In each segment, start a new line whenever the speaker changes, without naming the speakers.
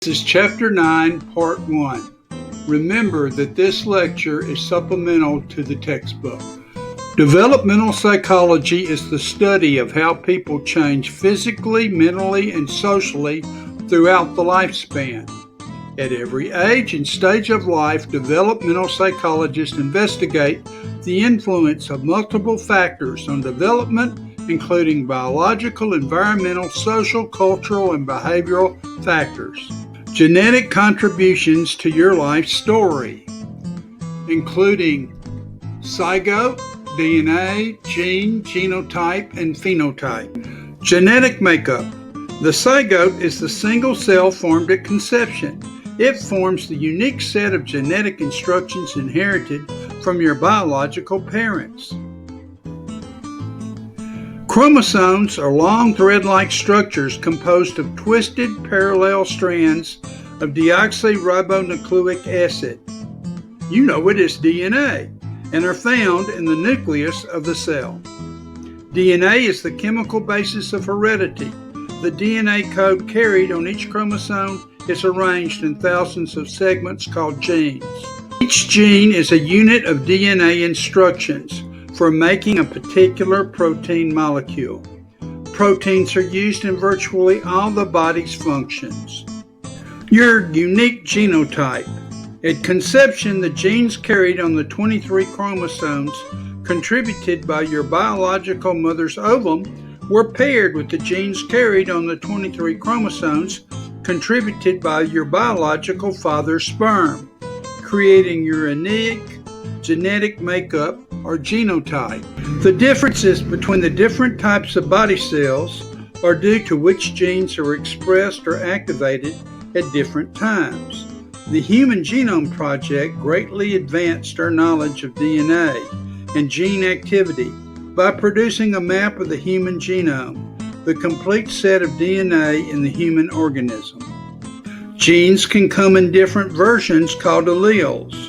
This is Chapter 9, Part 1. Remember that this lecture is supplemental to the textbook. Developmental psychology is the study of how people change physically, mentally, and socially throughout the lifespan. At every age and stage of life, developmental psychologists investigate the influence of multiple factors on development, including biological, environmental, social, cultural, and behavioral factors. Genetic contributions to your life story, including zygote, DNA, gene, genotype, and phenotype. Genetic makeup. The zygote is the single cell formed at conception. It forms the unique set of genetic instructions inherited from your biological parents. Chromosomes are long thread-like structures composed of twisted parallel strands of deoxyribonucleic acid. You know it as DNA, and are found in the nucleus of the cell. DNA is the chemical basis of heredity. The DNA code carried on each chromosome is arranged in thousands of segments called genes. Each gene is a unit of DNA instructions for making a particular protein molecule. Proteins are used in virtually all the body's functions. Your unique genotype. At conception, the genes carried on the 23 chromosomes contributed by your biological mother's ovum were paired with the genes carried on the 23 chromosomes contributed by your biological father's sperm, creating your unique genetic makeup or genotype. The differences between the different types of body cells are due to which genes are expressed or activated at different times. The Human Genome Project greatly advanced our knowledge of DNA and gene activity by producing a map of the human genome, the complete set of DNA in the human organism. Genes can come in different versions called alleles.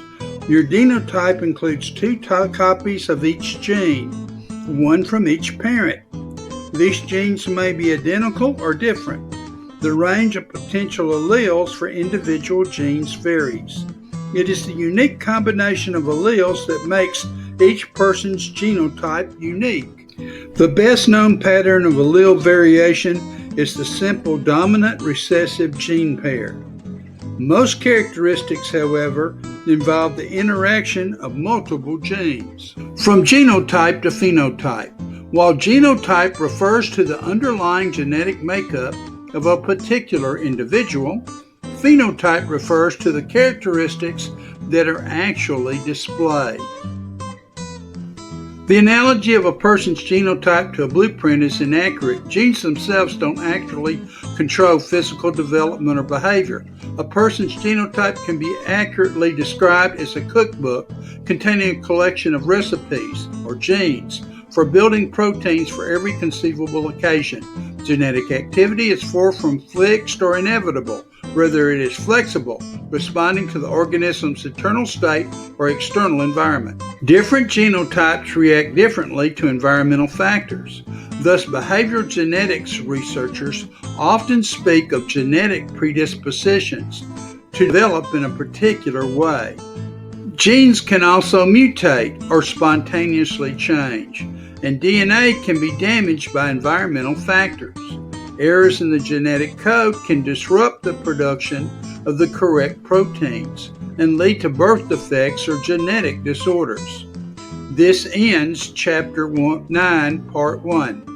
Your genotype includes 2 copies of each gene, one from each parent. These genes may be identical or different. The range of potential alleles for individual genes varies. It is the unique combination of alleles that makes each person's genotype unique. The best known pattern of allele variation is the simple dominant-recessive gene pair. Most characteristics, however, involve the interaction of multiple genes. From genotype to phenotype. While genotype refers to the underlying genetic makeup of a particular individual, phenotype refers to the characteristics that are actually displayed. The analogy of a person's genotype to a blueprint is inaccurate. Genes themselves don't actually control physical development or behavior. A person's genotype can be accurately described as a cookbook containing a collection of recipes, or genes, for building proteins for every conceivable occasion. Genetic activity is far from fixed or inevitable. Rather, it is flexible, responding to the organism's internal state or external environment. Different genotypes react differently to environmental factors. Thus, behavioral genetics researchers often speak of genetic predispositions to develop in a particular way. Genes can also mutate or spontaneously change, and DNA can be damaged by environmental factors. Errors in the genetic code can disrupt the production of the correct proteins and lead to birth defects or genetic disorders. This ends Chapter 9, Part 1.